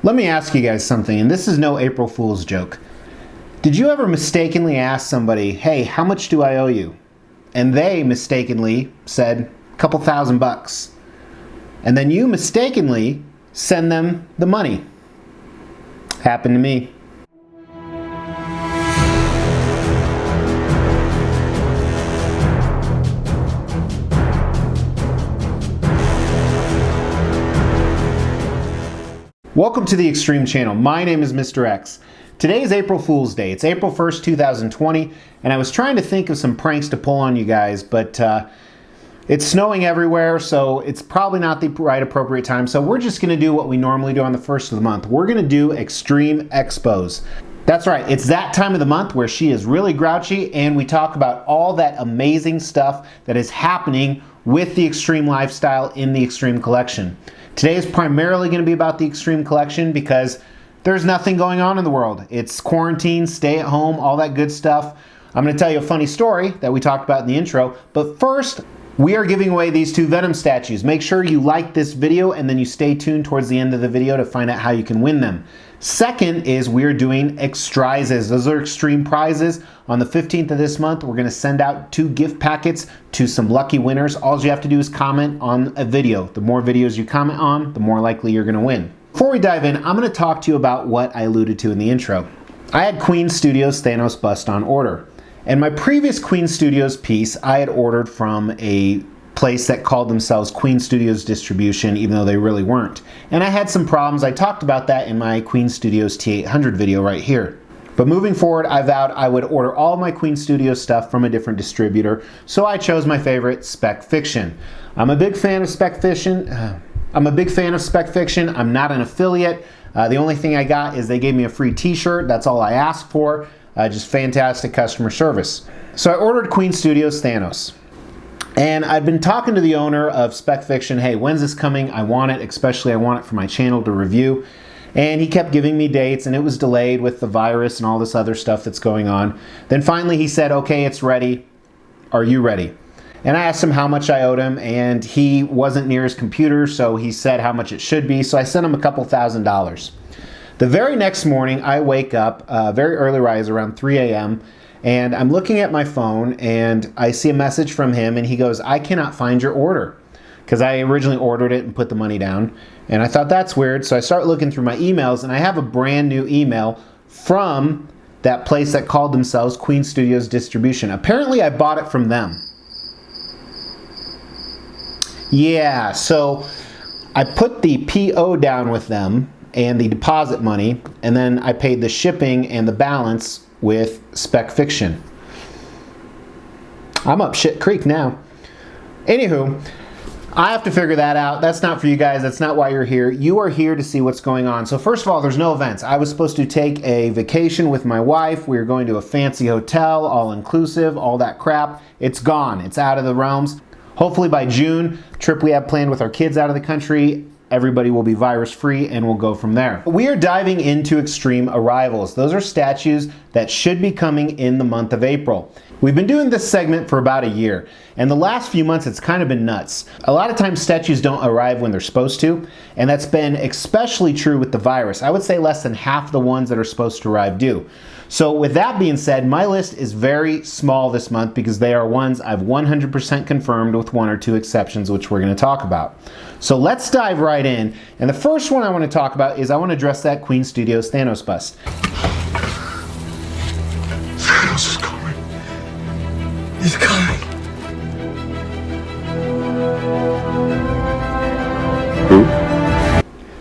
Let me ask you guys something, and this is no April Fool's joke. Did you ever mistakenly ask somebody, hey, how much do I owe you? And they mistakenly said, a couple $1,000. And then you mistakenly send them the money. Happened to me. Welcome to the Extreme channel. My name is Mr. X. Today is April Fool's Day. It's April 1st, 2020, and I was trying to think of some pranks to pull on you guys, but it's snowing everywhere, so it's probably not the right appropriate time. So we're just going to do what we normally do on the first of the month. We're going to do Xtreme Xpos. That's right, it's that time of the month where she is really grouchy, and we talk about all that amazing stuff that is happening with the Xtreme lifestyle in the Xtreme collection. Today is primarily going to be about the Xtreme collection because there's nothing going on in the world. It's quarantine, stay at home, all that good stuff. I'm going to tell you a funny story that we talked about in the intro, but first, we are giving away these two Venom statues. Make sure you like this video and then you stay tuned towards the end of the video to find out how you can win them. Second is we're doing Xtrizes. Those are Xtreme prizes. On the 15th of this month, we're going to send out 2 gift packets to some lucky winners. All you have to do is comment on a video. The more videos you comment on, the more likely you're going to win. Before we dive in, I'm going to talk to you about what I alluded to in the intro. I had Queen Studios Thanos bust on order. And my previous Queen Studios piece, I had ordered from a place that called themselves Queen Studios Distribution, even though they really weren't. And I had some problems. I talked about that in my Queen Studios T800 video right here. But moving forward, I vowed I would order all of my Queen Studios stuff from a different distributor, so I chose my favorite, Spec Fiction. I'm a big fan of Spec Fiction. I'm not an affiliate. The only thing I got is they gave me a free t-shirt. That's all I asked for. Just fantastic customer service. So I ordered Queen Studios Thanos. And I've been talking to the owner of Spec Fiction, hey, when's this coming? I want it, especially I want it for my channel to review. And he kept giving me dates, and it was delayed with the virus and all this other stuff that's going on. Then finally he said, okay, it's ready. Are you ready? And I asked him how much I owed him, and he wasn't near his computer, so he said how much it should be. So I sent him a couple $1,000s. The very next morning, I wake up, very early rise, around 3 a.m., and I'm looking at my phone, and I see a message from him, and he goes, I cannot find your order. Because I originally ordered it and put the money down. And I thought that's weird, so I start looking through my emails, and I have a brand new email from that place that called themselves Queen Studios Distribution. Apparently, I bought it from them. Yeah, so I put the PO down with them and the deposit money, and then I paid the shipping and the balance with Spec Fiction. I'm up shit creek now. Anywho, I have to figure that out. That's not for you guys. That's not why you're here. You are here to see what's going on. So first of all, there's no events. I was supposed to take a vacation with my wife. We were going to a fancy hotel, all inclusive, all that crap. It's gone. It's out of the realms. Hopefully by June, trip we have planned with our kids out of the country, everybody will be virus free and we'll go from there. We are diving into Xtreme Arrivals. Those are statues that should be coming in the month of April. We've been doing this segment for about a year, and the last few months it's kind of been nuts. A lot of times statues don't arrive when they're supposed to, and that's been especially true with the virus. I would say less than half the ones that are supposed to arrive do. So with that being said, my list is very small this month because they are ones I've 100% confirmed with 1 or 2 exceptions, which we're going to talk about. So let's dive right in. And the first one I want to talk about is I want to address that Queen Studios Thanos bust. Thanos is coming. He's coming.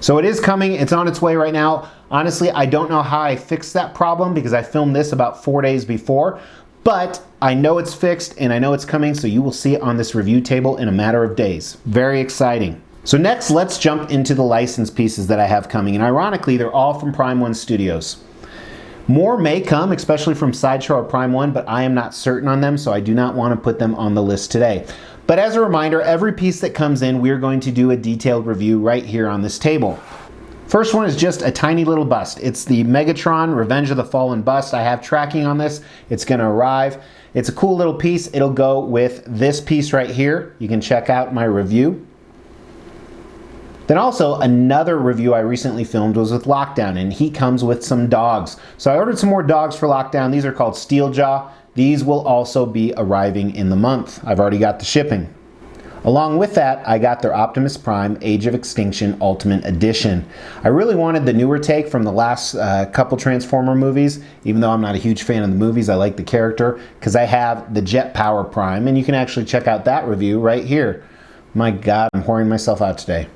So it is coming, it's on its way right now. Honestly, I don't know how I fixed that problem because I filmed this about 4 days before, but I know it's fixed and I know it's coming, so you will see it on this review table in a matter of days. Very exciting. So next, let's jump into the license pieces that I have coming, and ironically, they're all from Prime 1 Studios. More may come, especially from Sideshow or Prime 1, but I am not certain on them, so I do not want to put them on the list today. But as a reminder, every piece that comes in, we're going to do a detailed review right here on this table. First one is just a tiny little bust. It's the Megatron Revenge of the Fallen bust. I have tracking on this. It's going to arrive. It's a cool little piece. It'll go with this piece right here. You can check out my review. Then also, another review I recently filmed was with Lockdown, and he comes with some dogs. So I ordered some more dogs for Lockdown. These are called Steeljaw. These will also be arriving in the month. I've already got the shipping. Along with that, I got their Optimus Prime Age of Extinction Ultimate Edition. I really wanted the newer take from the last couple Transformer movies, even though I'm not a huge fan of the movies. I like the character, because I have the Jet Power Prime, and you can actually check out that review right here. My God, I'm whoring myself out today.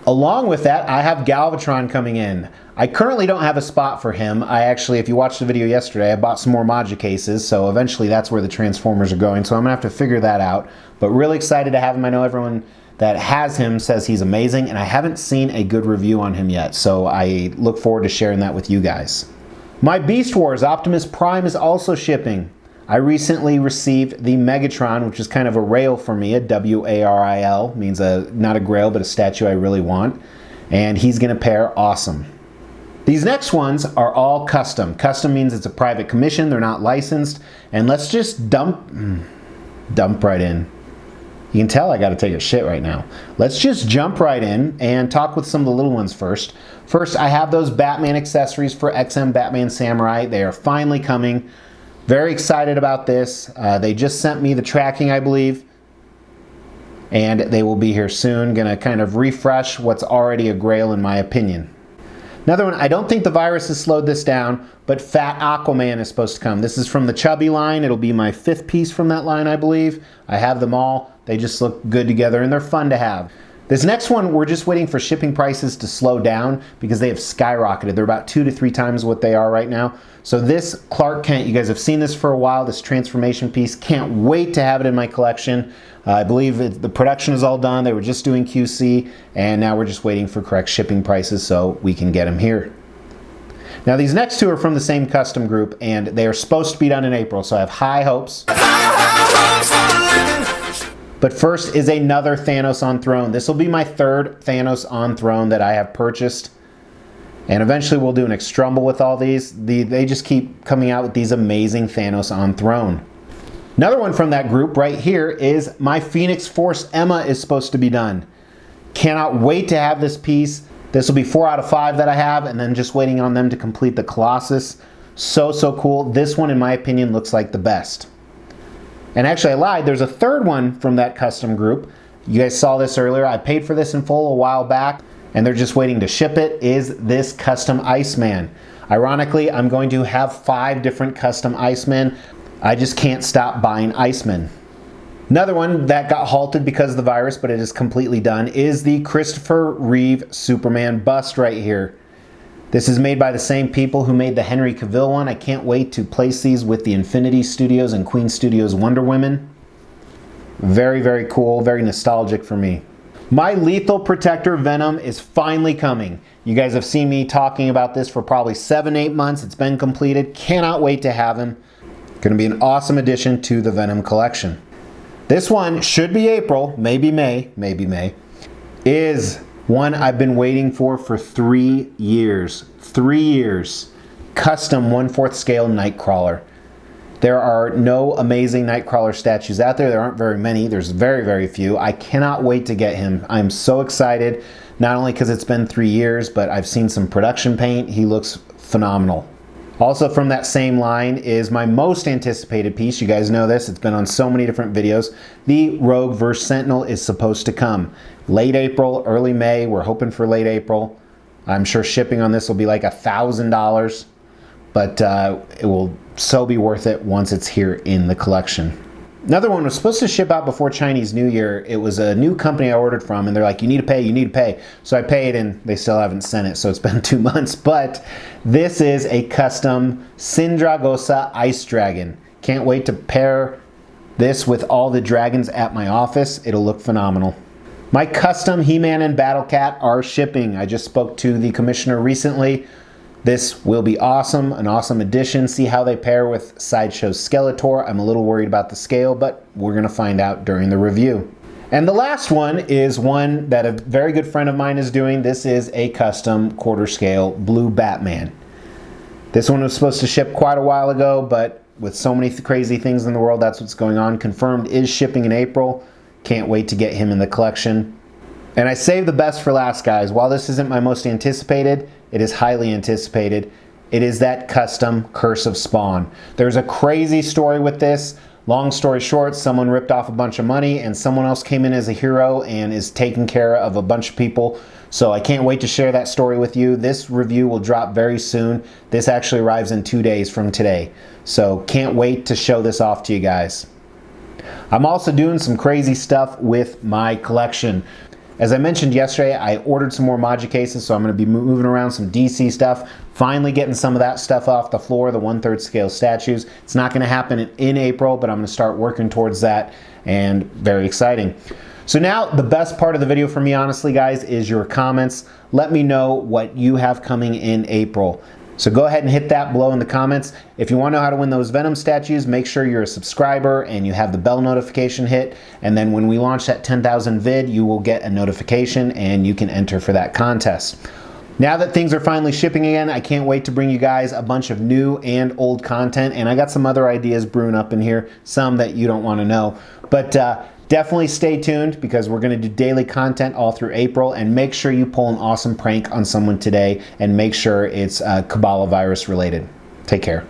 Along with that, I have Galvatron coming in. I currently don't have a spot for him. I actually, if you watched the video yesterday, I bought some more Modja cases, so eventually that's where the Transformers are going, so I'm going to have to figure that out. But really excited to have him. I know everyone that has him says he's amazing, and I haven't seen a good review on him yet, so I look forward to sharing that with you guys. My Beast Wars Optimus Prime is also shipping. I recently received the Megatron, which is kind of a rail for me, a W-A-R-I-L, means not a grail, but a statue I really want, and he's going to pair awesome. These next ones are all custom. Custom means it's a private commission, they're not licensed, and let's just dump right in. You can tell I got to take a shit right now. Let's just jump right in and talk with some of the little ones first. First, I have those Batman accessories for XM Batman Samurai. They are finally coming. Very excited about this. They just sent me the tracking, I believe, and they will be here soon. Gonna kind of refresh what's already a grail in my opinion. Another one, I don't think the virus has slowed this down, but Fat Aquaman is supposed to come. This is from the Chubby line. It'll be my 5th piece from that line, I believe. I have them all. They just look good together, and they're fun to have. This next one, we're just waiting for shipping prices to slow down because they have skyrocketed. They're about 2 to 3 times what they are right now. So this Clark Kent, you guys have seen this for a while, this transformation piece. Can't wait to have it in my collection. I believe the production is all done. They were just doing QC, and now we're just waiting for correct shipping prices so we can get them here. Now these next two are from the same custom group, and they are supposed to be done in April, so I have high hopes. But first is another Thanos on Throne. This will be my 3rd Thanos on Throne that I have purchased. And eventually we'll do an Extrumble with all these. They just keep coming out with these amazing Thanos on Throne. Another one from that group right here is my Phoenix Force Emma is supposed to be done. Cannot wait to have this piece. This will be 4 out of 5 that I have, and then just waiting on them to complete the Colossus. So cool. This one, in my opinion, looks like the best. And actually, I lied. There's a 3rd one from that custom group. You guys saw this earlier. I paid for this in full a while back, and they're just waiting to ship it, is this custom Iceman. Ironically, I'm going to have 5 different custom Icemen. I just can't stop buying Iceman. Another one that got halted because of the virus, but it is completely done, is the Christopher Reeve Superman bust right here. This is made by the same people who made the Henry Cavill one. I can't wait to place these with the Infinity Studios and Queen Studios Wonder Women. Very cool, very nostalgic for me. My Lethal Protector Venom is finally coming. You guys have seen me talking about this for probably 7-8 months. It's been completed. Cannot wait to have him. Going to be an awesome addition to the Venom collection. This one should be April, maybe May, is one I've been waiting for 3 years. 3 years. Custom 1/4 scale Nightcrawler. There are no amazing Nightcrawler statues out there. There aren't very many. There's very few. I cannot wait to get him. I'm so excited, not only because it's been 3 years, but I've seen some production paint. He looks phenomenal. Also from that same line is my most anticipated piece. You guys know this. It's been on so many different videos. The Rogue vs. Sentinel is supposed to come. Late April, early May. We're hoping for late April. I'm sure shipping on this will be like $1,000. But it will so be worth it once it's here in the collection. Another one was supposed to ship out before Chinese New Year. It was a new company I ordered from, and they're like, you need to pay, you need to pay. So I paid, and they still haven't sent it, so it's been 2 months. But this is a custom Sindragosa Ice Dragon. Can't wait to pair this with all the dragons at my office. It'll look phenomenal. My custom He-Man and Battle Cat are shipping. I just spoke to the commissioner recently. This will be awesome, an awesome addition. See how they pair with Sideshow's Skeletor. I'm a little worried about the scale, but we're going to find out during the review. And the last one is one that a very good friend of mine is doing. This is a custom quarter scale Blue Batman. This one was supposed to ship quite a while ago, but with so many crazy things in the world, that's what's going on. Confirmed is shipping in April. Can't wait to get him in the collection. And I saved the best for last, guys. While this isn't my most anticipated, it is highly anticipated. It is that custom Curse of Spawn. There's a crazy story with this. Long story short, someone ripped off a bunch of money and someone else came in as a hero and is taking care of a bunch of people. So I can't wait to share that story with you. This review will drop very soon. This actually arrives in 2 days from today. So can't wait to show this off to you guys. I'm also doing some crazy stuff with my collection. As I mentioned yesterday, I ordered some more Maji cases, so I'm going to be moving around some DC stuff. Finally getting some of that stuff off the floor, the 1/3 scale statues. It's not going to happen in April, but I'm going to start working towards that, and very exciting. So now, the best part of the video for me, honestly, guys, is your comments. Let me know what you have coming in April. So go ahead and hit that below in the comments. If you want to know how to win those Venom statues, make sure you're a subscriber and you have the bell notification hit. And then when we launch that 10,000 vid, you will get a notification and you can enter for that contest. Now that things are finally shipping again, I can't wait to bring you guys a bunch of new and old content. And I got some other ideas brewing up in here, some that you don't want to know. But definitely stay tuned because we're going to do daily content all through April, and make sure you pull an awesome prank on someone today and make sure it's Kabbalah virus related. Take care.